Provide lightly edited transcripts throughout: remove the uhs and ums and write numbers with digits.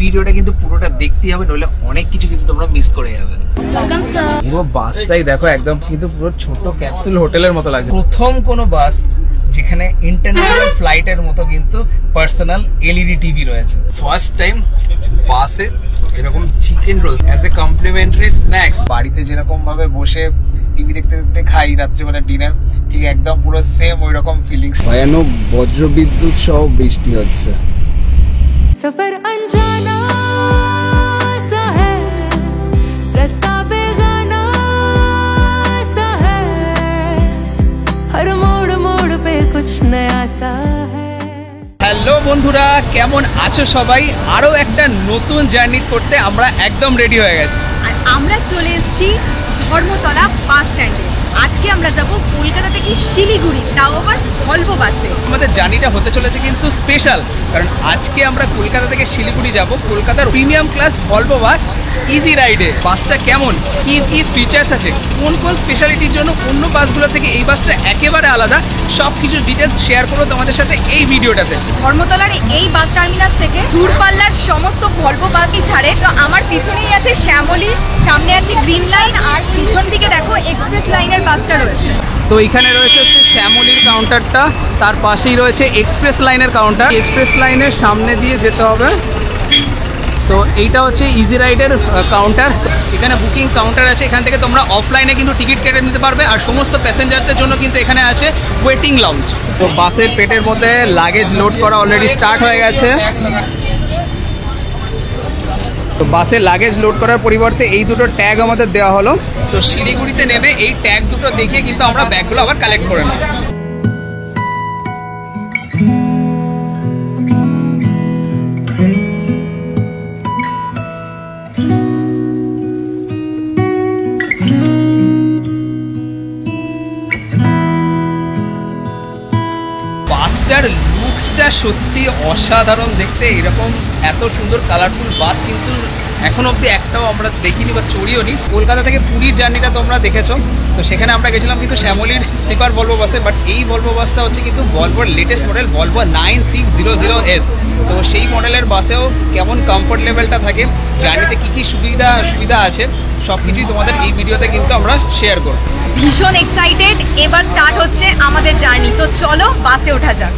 ভিডিওটা কিন্তু পুরোটা দেখতে হবে, নইলে অনেক কিছু কিন্তু তোমরা মিস করে যাবে। পুরো বাসটাই দেখো একদম কিন্তু পুরো ছোট ক্যাপসুল হোটেলের মতো লাগে। প্রথম কোনো বাস যেখানে ইন্টারন্যাশনাল ফ্লাইটের মতো কিন্তু পার্সোনাল এলইডি টিভি রয়েছে। ফার্স্ট টাইম বাসে এরকম chicken roll as a complimentary snacks. বাড়িতে যেরকম ভাবে বসে টিভি দেখতে দেখতে খাই রাত্রিবেলা ডিনার, ঠিক একদম পুরো সেম ওই রকম ফিলিংস। ভয়ানক বজ্রবিদ্যুৎ সহ বৃষ্টি হচ্ছে। सफर अनजाना सा है, रास्ता बेगाना सा है, हर मोड़ मोड़ पे कुछ नया सा है। হ্যালো বন্ধুরা, কেমন আছো সবাই? আরো একটা নতুন জার্নি করতে আমরা একদম রেডি হয়ে গেছি। আর আমরা চলে এসেছি ধর্মতলা বাস স্ট্যান্ডে। আজকে আমরা যাব কলকাতা থেকে শিলিগুড়ি, তাও আবার ভলভো বাসে। আমাদের জার্নিটা হতে চলেছে কিন্তু স্পেশাল, কারণ আজকে আমরা কলকাতা থেকে শিলিগুড়ি যাব কলকাতার premium class Volvo bus easy রাইডে। বাসটা কেমন, কি কি ফিচার্স আছে, কোন কোন স্পেশালিটির জন্য অন্য বাসগুলো থেকে এই বাসটা একেবারে আলাদা, সব কিছু ডিটেলস শেয়ার করবো তোমাদের সাথে এই ভিডিওটাতে। ধর্মতলার এই বাস টার্মিনাস থেকে দূরপাল্লার সমস্ত ভলভো বাসই ছাড়ে। তো আমার পিছনেই আছে শ্যামলী, সামনে আছে গ্রিন লাইন, আর পিছন দিকে দেখো এক্সপ্রেস লাইনের বাসটা রয়েছে। তো এখানে রয়েছে হচ্ছে শ্যামলীর কাউন্টারটা, তার পাশেই রয়েছে এক্সপ্রেস লাইনের কাউন্টার। এক্সপ্রেস লাইনের সামনে দিয়ে যেতে হবে। তো এইটা হচ্ছে ইজি রাইডের কাউন্টার। এখানে বুকিং কাউন্টার আছে, এখান থেকে তোমরা অফলাইনে কিন্তু টিকিট কেটে নিতে পারবে। আর সমস্ত প্যাসেঞ্জারদের জন্য কিন্তু এখানে আছে ওয়েটিং লাউঞ্জ। তো বাসের পেটের মধ্যে লাগেজ লোড করা অলরেডি স্টার্ট হয়ে গেছে। তো বাসে লাগেজ লোড করার পরিবর্তে এই দুটো ট্যাগ আমাদের দেওয়া হলো। তো শিলিগুড়িতে নেমে এই ট্যাগ দুটো দেখিয়ে কিন্তু আমরা ব্যাগগুলো আবার কালেক্ট করে নেব। বাসটার লুকসটা সত্যি অসাধারণ দেখতে। এরকম এত সুন্দর কালারফুল বাস কিন্তু এখন অবধি একটাও আমরা দেখিনি বা চড়িও নি। কলকাতা থেকে পুরীর জার্নিটা তোমরা দেখেছো, তো সেখানে আমরা গেছিলাম কিন্তু শ্যামলীর স্লিপার ভলভো বাসে। বাট এই ভলভো বাসটা হচ্ছে কিন্তু ভলভোর লেটেস্ট মডেল, ভলভো 9600S। তো সেই মডেলের বাসেও কেমন কমফোর্ট লেভেলটা থাকে, জার্নিতে কী কী সুবিধা আছে, সব কিছুই তোমাদের এই ভিডিওতে কিন্তু আমরা শেয়ার করব। ভীষণ এক্সাইটেড, এবার স্টার্ট হচ্ছে আমাদের জার্নি। তো চলো বাসে ওঠা যাক।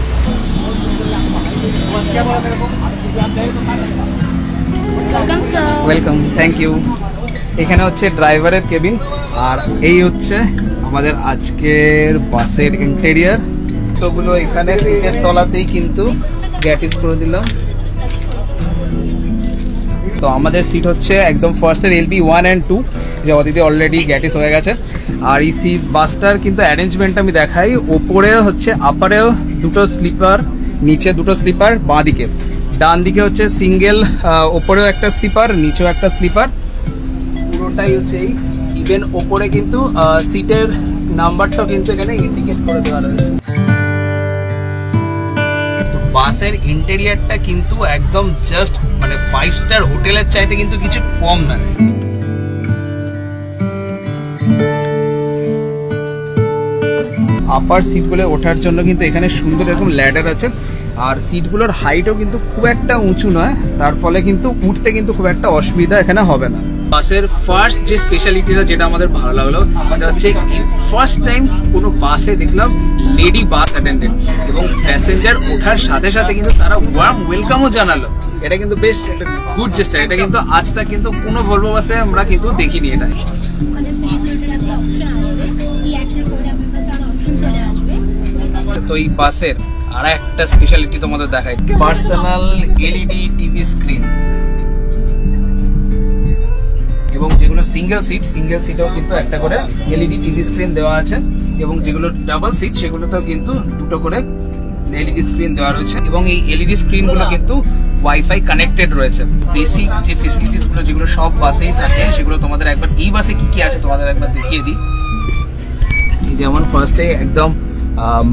Welcome, thank you. এখানে হচ্ছে ড্রাইভারের কেবিন, আর এই হচ্ছে আমাদের আজকের বাসের ইন্টেরিয়ার। তোগুলো এখানে সিটের তলাতেই কিন্তু গ্যাটিস করে দিলাম। তো আমাদের সিট হচ্ছে একদম ফার্স্টের LB 1 and 2, যে অদিতে অলরেডি গ্যাটিস হয়ে গেছে। আর এই সিট বাসটার কিন্তু অ্যারেঞ্জমেন্ট আমি দেখাই। ওপরে হচ্ছে আপারেও দুটো স্লিপার, নিচে দুটো স্লিপার, বাঁ দিকে। ডান দিকে হচ্ছে সিঙ্গেল, ওপরেও একটা স্লিপার, নিচেও একটা স্লিপার। পুরোটাই হচ্ছে এই ইভেন ওপরে কিন্তু সিটের নাম্বারটাও কিন্তু এখানে ইন্ডিকেট করে দেওয়া রয়েছে। বাসের ইন্টেরিয়ারটা কিন্তু একদম জাস্ট মানে 5 স্টার হোটেলের চাইতে কিন্তু কিছু কম না। আপার সিটগুলো ওঠার জন্য কিন্তু এখানে সুন্দর এরকম ল্যাডার আছে। আর সিটগুলোর হাইটও কিন্তু খুব একটা উঁচু নয়, তার ফলে কিন্তু উঠতে কিন্তু খুব একটা অসুবিধা এখানে হবে না। বাসের ফার্স্ট যে স্পেশালিটিটা যেটা আমাদের ভালো লাগলো সেটা হচ্ছে ফার্স্ট টাইম কোনো বাসে দেখলাম লেডি বাস অ্যাটেন্ডেন্ট, এবং প্যাসেঞ্জার ওঠার সাথে সাথে কিন্তু তারা ওয়ার্ম ওয়েলকামও জানালো। এটা কিন্তু বেশ একটা গুড জেস্টার। এটা কিন্তু আজ তাক কিন্তু কোনো ভলভো বাসে আমরা কিন্তু দেখিনি এটা। তো এই বাসের আর একটা স্পেশালিটি তোমাদের দেখাই, পার্সোনাল এলইডি টিভি স্ক্রিন। এবং যেগুলো সিঙ্গেল সিটেও কিন্তু একটা করে এলইডি টিভি স্ক্রিন দেওয়া আছে, এবং যেগুলো ডাবল সিট সেগুলোতেও কিন্তু দুটো করে এলইডি স্ক্রিন দেওয়া রয়েছে। এবং এই এলইডি স্ক্রিনগুলো কিন্তু ওয়াইফাই কানেক্টেড রয়েছে। বেসিক যে ফেসিলিটিস গুলো যেগুলো সব বাসেই থাকে সেগুলো তোমাদের একবার এই বাসে কি কি আছে তোমাদের একবার দেখিয়ে দিই। যেমন ফার্স্টে একদম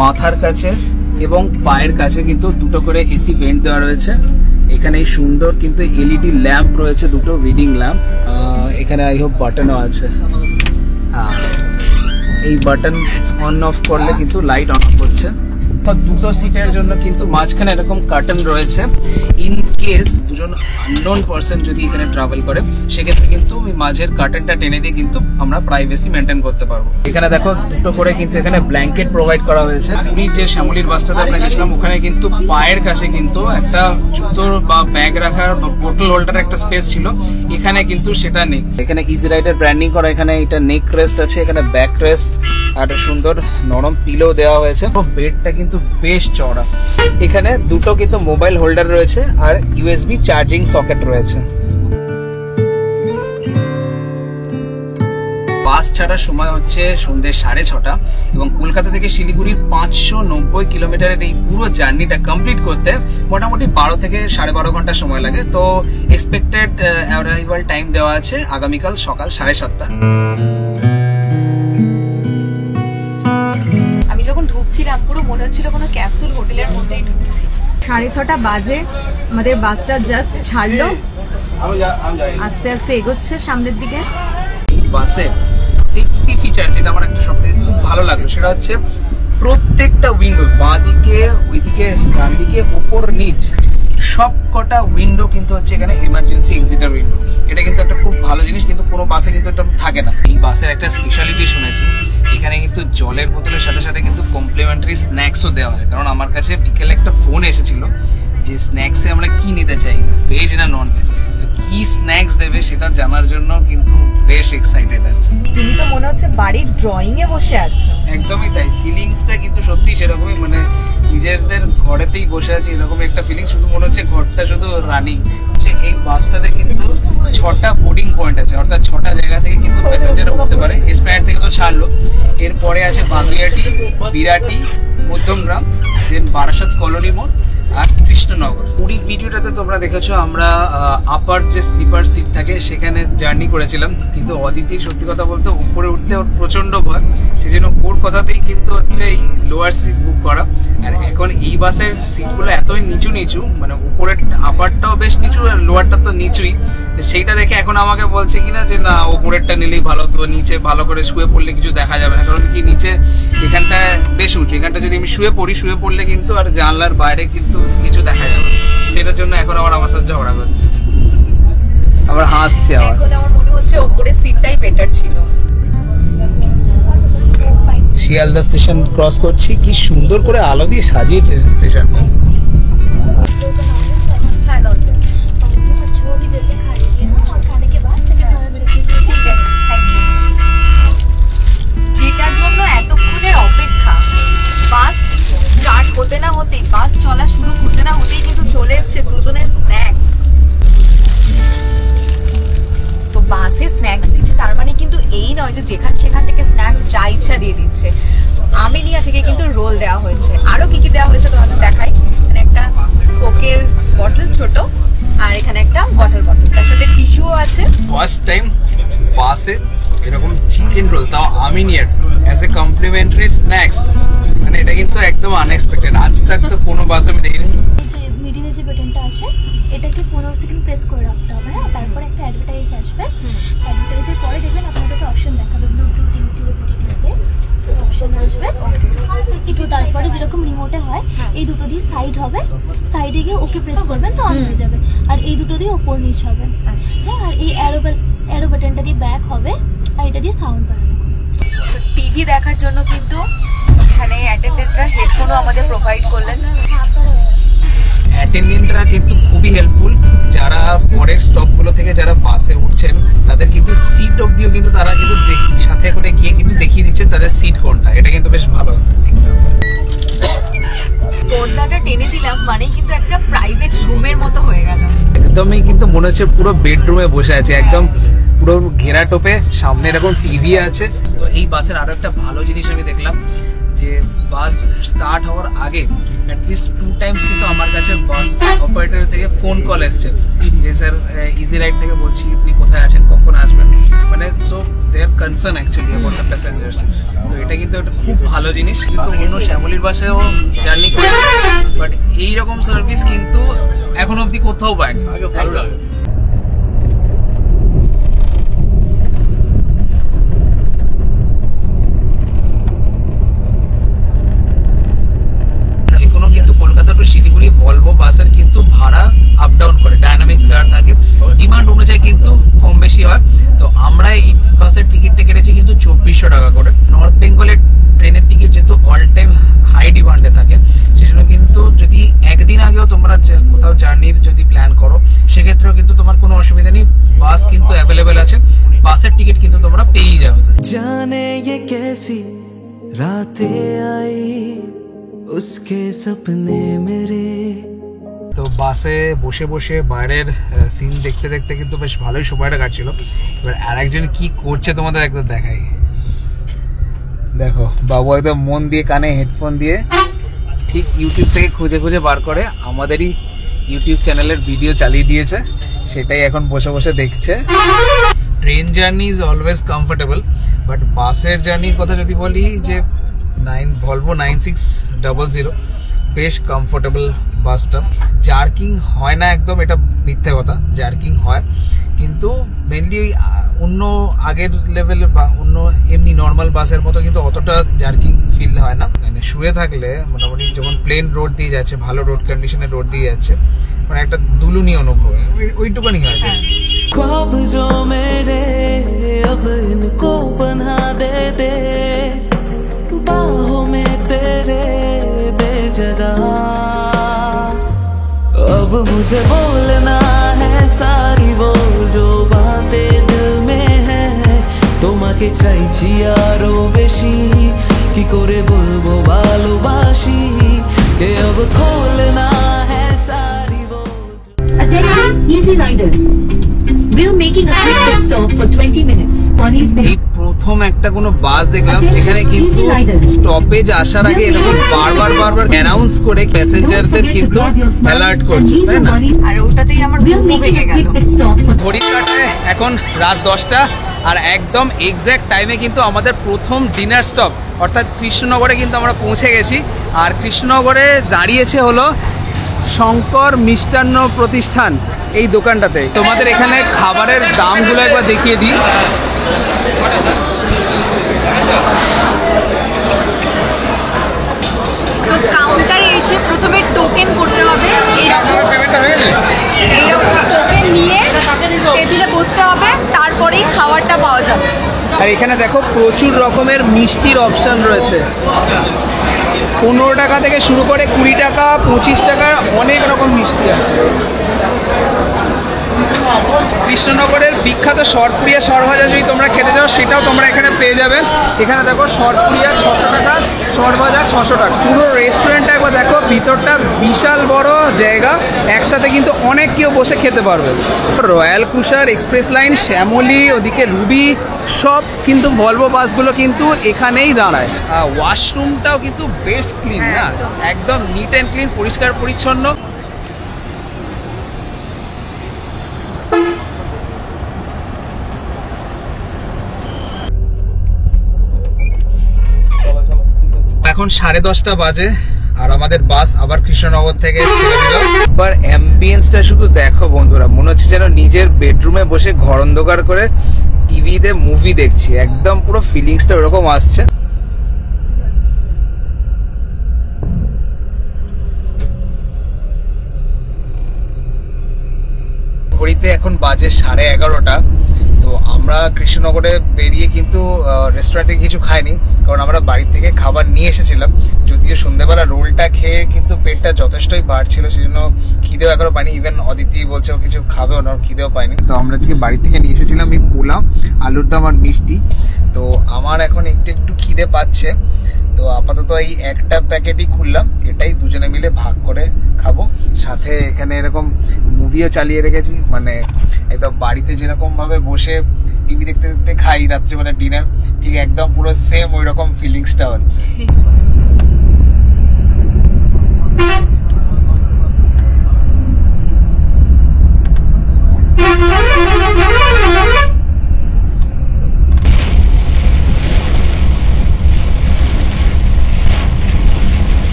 মাথার কাছে এবং পায়ের কাছে কিন্তু দুটো করে এসি ভেন্ট দেওয়া রয়েছে। এখানে সুন্দর কিন্তু এলইডি ল্যাম্প রয়েছে, দুটো রিডিং ল্যাম্প। এখানে আই হোপ বাটনও আছে। এই বাটন অন অফ করলে কিন্তু লাইট অন অফ হচ্ছে। দুটো সিটের জন্য কিন্তু মাঝখানে এরকম কার্টন রয়েছে। ইন কেস দুজন আননোন পারসন যদি এখানে ট্রাভেল করে সেক্ষেত্রে কিন্তু ওই মাঝের কার্টনটা টেনে দিয়ে কিন্তু আমরা প্রাইভেসি মেনটেন করতে পারবো। এখানে দেখো দুটো করে কিন্তু এখানে ব্ল্যাঙ্কেট প্রোভাইড করা হয়েছে। পুরীর যে শ্যামলীর বাসটাতে আমরা গেছিলাম ওখানে কিন্তু পায়ের কাছে কিন্তু একটা জুতোর বা ব্যাগ রাখার বা বোতল হোল্ডার একটা স্পেস ছিল, এখানে কিন্তু সেটা নেই। এখানে ইজি রাইডের ব্র্যান্ডিং করা, এখানে এটা নেক রেস্ট আছে, এখানে ব্যাক রেস্ট আর সুন্দর নরম পিলো দেওয়া হয়েছে। বেডটা কিন্তু বেশ চওড়া। এখানে দুটো কিন্তু মোবাইল হোল্ডার রয়েছে আর ইউএসবি চার্জিং সকেট রয়েছে। বাস ছাড়ার সময় হচ্ছে সন্ধ্যে 6:30 এবং কলকাতা থেকে শিলিগুড়ির 590 কিলোমিটারের এই পুরো জার্নিটা কমপ্লিট করতে মোটামুটি 12 থেকে 12.5 ঘন্টা সময় লাগে। তো এক্সপেক্টেড অ্যারাইভাল টাইম দেওয়া আছে আগামীকাল সকাল 7:30। আমি যখন ঢুকছিলাম পুরো মনে হচ্ছিল কোনো ক্যাপসুল হোটেলের মধ্যেই ঢুকছি। 6:30 বাজে আমাদের বাসটা জাস্ট ছাড়লো, আস্তে আস্তে এগোচ্ছে সামনের দিকে। এই বাসের সেফটি ফিচার যেটা আমার একটা সবথেকে খুব ভালো লাগলো সেটা হচ্ছে প্রত্যেকটা উইন্ডো, বাঁ দিকে, ওইদিকে, ডান দিকে, উপর নিচ সব কটা উইন্ডো কিন্তু হচ্ছে এখানে এমার্জেন্সি এক্সিটার উইন্ডো। এটা কিন্তু একটা খুব ভালো জিনিস, কিন্তু কোনো বাসে কিন্তু এটা থাকে না। এই বাসের একটা স্পেশালিটি শুনেছি, এখানে কিন্তু জলের বোতলের সাথে সাথে কিন্তু কমপ্লিমেন্টারি স্ন্যাক্সও দেওয়া হয়। কারণ আমার কাছে বিকেলে একটা ফোন এসেছিল যে স্ন্যাক্সে আমরা কি নিতে চাই, ভেজ না নন ভেজ, তো কি স্ন্যাক্স দেবে সেটা জানার জন্য কিন্তু বেশ এক্সাইটেড আছে। তুমি তো মনে হচ্ছে বাড়ির ড্রয়িং এ বসে আছো। একদমই তাই, ফিলিংসটা কিন্তু সত্যি সেরকমই, মানে নিজেদের ঘরেতেই বসে আছে এরকম একটা ফিলিং। শুধু মনে হচ্ছে ঘরটা শুধু রানিং হচ্ছে। এই বাসটাতে কিন্তু 6টা বোর্ডিং পয়েন্ট আছে, অর্থাৎ 6টা জায়গা থেকে কিন্তু প্যাসেঞ্জার উঠতে পারে। এসপ্ল্যানেড থেকে তো ছাড়লো, এরপরে আছে বাগুইয়াটি, বিরাটি, মধ্যমগ্রাম, দেন বারাসাত কলোনি মোড় আর কৃষ্ণনগর। পুরীর ভিডিওটাতে তোমরা দেখেছো আমরা আপার যে স্লিপার সিট থাকে সেখানে জার্নি করেছিলাম, কিন্তু অদিতির সত্যি কথা বলতে উপরে উঠতে ওর প্রচন্ড ভয়, সেজন্য ওর কথাতেই কিন্তু হচ্ছে এই লোয়ার সিট বুক করা। আর এখন এই বাসের সিটগুলো এতই নিচু নিচু, মানে উপরের আপারটাও বেশ নিচু আর লোয়ারটা তো নিচুই, সেইটা দেখে এখন আমাকে বলছে কিনা যে না উপরেরটা নিলেই ভালো, তো নিচে ভালো করে শুয়ে পড়লে কিছু দেখা যাবে না। কারণ কি নিচে এখানটা বেশ উঁচু, এখানটা যদি আমি শুয়ে পড়লে কিন্তু আর জানলার বাইরে কিন্তু কিছু দেখা যাবে, সেটার জন্য এখন আবার আমার সাথে ঝগড়া করছে, আবার হাসছে। আবার এখন আমার মনে হচ্ছে উপরের সিটটাই বেটার ছিল। শিয়ালদা স্টেশন ক্রস করছি, কি সুন্দর করে আলো দিয়ে সাজিয়েছে স্টেশনটা। যেটার জন্য এতক্ষণের অপেক্ষা, বাস স্টার্ট হতে না হতেই, বাস চলা শুরু করতে না হতেই কিন্তু চলে এসছে দুজনের স্ন্যাক্স। তো বাসে স্ন্যাক্স দিচ্ছে, তার মানে কিন্তু এই নয় যে সেখান থেকে স্ন্যাক্স যা ইচ্ছা দিয়ে দিচ্ছে। আমিনিয়া থেকে কিন্তু রোল দেওয়া হয়েছে, আরো কি কি দেওয়া হয়েছে তোমাদের দেখাই। এখানে একটা কোকের বটল ছোট, আর এখানে একটা ওয়াটার বটল, তার সাথে টিস্যুও আছে। ফার্স্ট টাইম বাসে এরকম চিকেন রোল, তাও আমিনিয়ার অ্যাজ এ কমপ্লিমেন্টারি স্ন্যাক্স, মানে এটা কিন্তু একদম আনএক্সপেক্টেড। আজ তাক তো কোনো বাস আমি দেখিনি। মিডিলে যে বাটনটা আছে এটাকে 15 সেকেন্ড প্রেস করে রাখতে হবে। হ্যাঁ, তারপরে একটা অ্যাডভার্টাইজ আসবে, অ্যাডভার্টাইজের পরে দেখবেন আপনার কাছে অপশন দেখাবে ব্লুটুথ, ইউটিউব, ওটিটি অপশন আসবে। তো তারপরে যেরকম রিমোটে হয় এই দুটো দিয়ে সাইড হবে, সাইডে গিয়ে ওকে প্রেস করবেন তো অন হয়ে যাবে, আর এই দুটো দিয়ে ওপর নিচ হবে। হ্যাঁ, আর এই অ্যারো বাটনটা দিয়ে ব্যাক হবে, আর এটা দিয়ে সাউন্ড বাড়ানো। টিভি দেখার জন্য কিন্তু এখানে অ্যাটেন্ডেন্টরা হেডফোনও আমাদের প্রোভাইড করলেন। অ্যাটেন্ডেন্টরা কিন্তু খুবই হেল্পফুল। যারা পরের স্টপগুলো থেকে যারা বাসে উঠছেন তাদের কিন্তু সিট অবধিও কিন্তু তারা কিন্তু সাথে করে গিয়ে কিন্তু দেখিয়ে দিচ্ছে তাদের সিট কোনটা, এটা কিন্তু বেশ ভালো। পর্দাটা টেনে দিলাম মানেই কিন্তু একটা প্রাইভেট রুমের মতো হয়ে গেল। একদমই কিন্তু মনে হচ্ছে পুরো বেডরুমে বসে আছে, একদম পুরো ঘেরা টোপে, সামনে এরকম টিভি আছে। তো এই বাসের আরো একটা ভালো জিনিস আমি দেখলাম যে বাস স্টার্ট হওয়ার আগে অ্যাটলিস্ট 2 টাইমস কিন্তু আমার কাছে বাস অপারেটর থেকে ফোন কল এসছে যে স্যার ইজি রাইড থেকে বলছি, আপনি কোথায় আছেন, কখন আসবেন, মানে so they are concern actually about the passengers. তো এটা কিন্তু একটা খুব ভালো জিনিস। কিন্তু অন্য শ্যামলীর বাসেও জার্নি করেছি, বাট এইরকম সার্ভিস কিন্তু এখন অবধি কোথাও পাইনি। ক্ষেত্রেও কিন্তু তোমার কোনো অসুবিধা নেই, বাস কিন্তু অ্যাভেলেবেল আছে, বাসের টিকিট কিন্তু তোমরা পেয়েই যাবে। जाने ये कैसी रातें आई उसके सपने मेरे। তো বাসে বসে বসে বাইরের সিন দেখতে দেখতে কিন্তু বেশ ভালোই সময়টা কাটছিল। এবার আরেকজন কি করছে তোমাদের একদম দেখাই। দেখো বাবু একদম মন দিয়ে কানে হেডফোন দিয়ে ঠিক ইউটিউব থেকে খুঁজে খুঁজে বার করে আমাদেরই ইউটিউব চ্যানেলের ভিডিও চালিয়ে দিয়েছে, সেটাই এখন বসে বসে দেখছে। Train journey is always comfortable, but বাসের জার্নির কথা যদি বলি যে ভলভো 9600 বেশ কমফোর্টেবল বাসটা। জার্কিং হয় না একদম, এটা মিথ্যে কথা, জার্কিং হয়, কিন্তু মেনলি ওই অন্য আগের লেভেলের বা অন্য এমনি নর্মাল বাসের মতো কিন্তু অতটা জার্কিং ফিল হয় না। মানে শুয়ে থাকলে মোটামুটি যখন প্লেন রোড দিয়ে যাচ্ছে, ভালো রোড কন্ডিশনের রোড দিয়ে যাচ্ছে, মানে একটা দুলুনি অনুভব হয়, ওইটুকুনি হয় জাস্ট। ख्वाब जो मेरे अब इनको बना दे दे, बाहों में तेरे दे जगह। अब मुझे बोलना है सारी वो जो बातें दिल में है, তোমাকে চাইছি আরো বেশি, কি করে বলবো ভালোবাসি, কে अब खोलना है सारी वो। Attention, easy riders. We're making a quick pit stop for 20 minutes. Ponies এই প্রথম একটা কোনো বাস দেখলাম যেখানে কিন্তু স্টপেজ আসার আগে এরকম বারবার অ্যানাউন্স করে প্যাসেঞ্জারদের কিন্তু অ্যালার্ট করছে, তাই না? আর ওটাতেই আমার We're ঘুম making ভেঙে a গেল। quick pit stop for ঘড়ির কাঁটায় এখন রাত 10টা, আর একদম এক্স্যাক্ট টাইমে কিন্তু আমাদের প্রথম ডিনার স্টপ অর্থাৎ কৃষ্ণনগরে কিন্তু আমরা পৌঁছে গেছি। আর কৃষ্ণনগরে দাঁড়িয়েছে হলো শঙ্কর মিষ্টান্ন প্রতিষ্ঠান, এই দোকানটাতে। তোমাদের এখানে খাবারের দামগুলো একবার দেখিয়ে দিই। তো কাউন্টারে এসে প্রথমে টোকেন করতে হবে, এইরকম টোকেন নিয়ে টেবিলে বসতে হবে, তারপরেই খাবারটা পাওয়া যাবে। আর এখানে দেখো প্রচুর রকমের মিষ্টির অপশন রয়েছে, 15 টাকা থেকে শুরু করে 20 টাকা 25 টাকা অনেক রকম মিষ্টি আছে। কৃষ্ণনগরের বিখ্যাত সরপুরিয়া সরভাজা যদি তোমরা খেতে চাও সেটাও তোমরা এখানে পেয়ে যাবে। এখানে দেখো সরপুরিয়া 600 টাকা, সরভাজা 600 টাকা। পুরো রেস্টুরেন্টটা একবার দেখো, ভিতরটা বিশাল বড় জায়গা, একসাথে কিন্তু অনেক কেউ বসে খেতে পারবে। Royal cruiser, express line, Shyamoli, ওদিকে রুবি, সব কিন্তু ভলভো বাসগুলো কিন্তু এখানেই দাঁড়ায়। ওয়াশরুমটাও কিন্তু বেশ ক্লিন, না একদম নিট অ্যান্ড ক্লিন, পরিষ্কার পরিচ্ছন্ন। এখন 10:30 বাজে আর আমাদের বাস আবার কৃষ্ণনগর থেকে ছেড়ে দিল। এবার অ্যাম্বিয়েন্সটা শুধু দেখো বন্ধুরা, মনে হচ্ছে যেন নিজের বেডরুমে বসে ঘর অন্ধকার করে টিভিতে মুভি দেখছি, একদম পুরো ফিলিংসটা ওরকম আসছে। ঘড়িতে এখন বাজে 11:30। তো আমরা কৃষ্ণনগরে বেরিয়ে কিন্তু রেস্টুরেন্টে কিছু খাইনি, কারণ আমরা বাড়ি থেকে খাবার নিয়ে এসেছিলাম। যদিও সন্ধ্যেবেলা রোলটা খেয়ে কিন্তু পেটটা যথেষ্টই বাড়ছিল, সেজন্য খিদেও এখনো পাইনি। ইভেন অদিতি বলছে ও কিছু খাবেও না, খিদেও পাইনি। তো আমরা আজকে বাড়ি থেকে নিয়ে এসেছিলাম এই পোলাও, আলুর দম আর মিষ্টি। তো আমার এখন একটু খিদে পাচ্ছে, তো আপাতত এই একটা প্যাকেটই খুললাম, এটাই দুজনে মিলে ভাগ করে খাবো। সাথে এখানে এরকম মুভিও চালিয়ে রেখেছি, মানে একদম বাড়িতে যেরকম ভাবে বসে টিভি দেখতে দেখতে খাই রাত্রিবেলা ডিনার, ঠিক একদম পুরো সেম ওই রকম ফিলিংসটা হচ্ছে।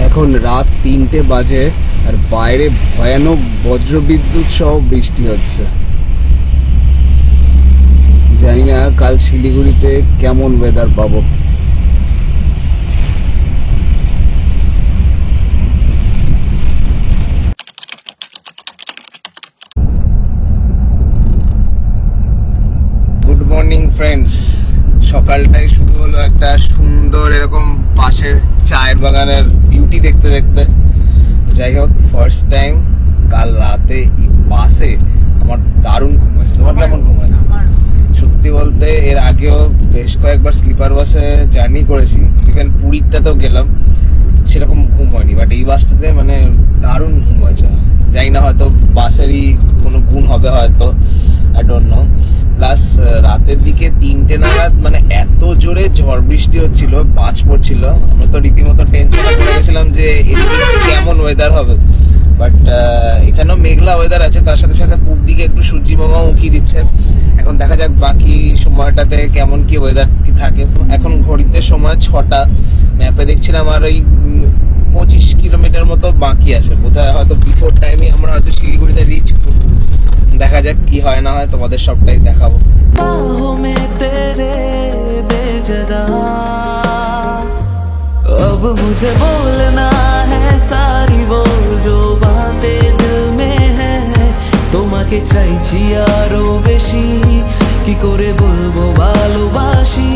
এখন রাত 3টে বাজে আর বাইরে ভয়ানক বজ্রবিদ্যুৎ সহ বৃষ্টি হচ্ছে। জানি না কাল শিলিগুড়িতে কেমন ওয়েদার পাবো। গুড মর্নিং ফ্রেন্ডস, সকালটাই শুরু হলো একটা সুন্দর এরকম পাশের চায়ের বাগানের বিউটি দেখতে দেখতে। যাই হোক, ফার্স্ট টাইম কাল রাতে এই বাসে আমার দারুণ ঘুম হয়েছে। তোমার কেমন ঘুম হয়েছে? সত্যি বলতে এর আগেও বেশ কয়েকবার স্লিপার বাসে জার্নি করেছি, ইভেন পুরীটাতেও গেলাম, সেরকম ঘুম হয়নি। বাট এই বাসটাতে মানে দারুণ ঘুম হয়েছে। জানি না, হয়তো বাসেরই কোনো গুণ হবে হয়তো, আই ডোন্ট নো। প্লাস রাতের দিকে 3টে নাগাদ মানে এত জোরে ঝড় বৃষ্টি হচ্ছিল, বাজ পড়ছিল, আমরা তো রীতিমতো টেনশনে পড়ে গেছিলাম যে এদিকে কেমন ওয়েদার হবে। বাট এখানেও মেঘলা ওয়েদার আছে, তার সাথে সাথে পূব দিকে একটু সূর্যি মামাও উঁকি দিচ্ছে। এখন দেখা যাক বাকি সময়টাতে কেমন কি ওয়েদার কি থাকে। এখন ঘড়িতে সময় 6টা, ম্যাপে দেখছিলাম আর ওই 25 কিলোমিটার মতো বাকি আছে, বোধহয় হয়তো বিফোর টাইমে আমরা হয়তো শিলিগুড়িতে রিচ করব। দেখা যাক কি হয় না হয়, তোমাদের সবটাই দেখাবো। बाहों में तेरे दे जगह, अब मुझे बोलना है सारी वो जो बातें दिल में है। তোমাকে চাইছি আরো বেশি, কি করে বলবো ভালোবাসি,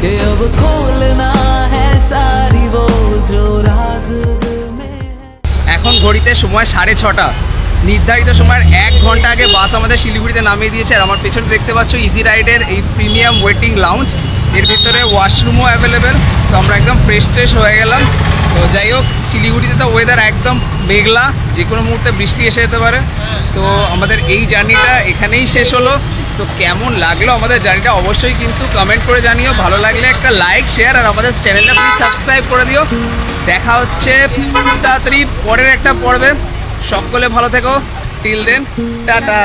কে अब खोलना है सारी वो जो राज दिल में है। এখন ঘড়িতে সময় 6:30। নির্ধারিত সময়ের 1 ঘন্টা আগে বাস আমাদের শিলিগুড়িতে নামিয়ে দিয়েছে। আর আমার পেছনে দেখতে পাচ্ছ ইজি রাইডের এই প্রিমিয়াম ওয়েটিং লাউঞ্জ, এর ভিতরে ওয়াশরুমও অ্যাভেলেবেল। তো আমরা একদম ফ্রেশ হয়ে গেলাম। তো যাই হোক, শিলিগুড়িতে তো ওয়েদার একদম মেঘলা, যে কোনো মুহূর্তে বৃষ্টি এসে যেতে পারে। তো আমাদের এই জার্নিটা এখানেই শেষ হলো। তো কেমন লাগলো আমাদের জার্নিটা অবশ্যই কিন্তু কমেন্ট করে জানিও। ভালো লাগলে একটা লাইক, শেয়ার আর আমাদের চ্যানেলটা প্লিজ সাবস্ক্রাইব করে দিও। দেখা হচ্ছে খুব তাড়াতাড়ি পরের একটা পর্বে। সকলে ভালো থেকো। Till then, tata.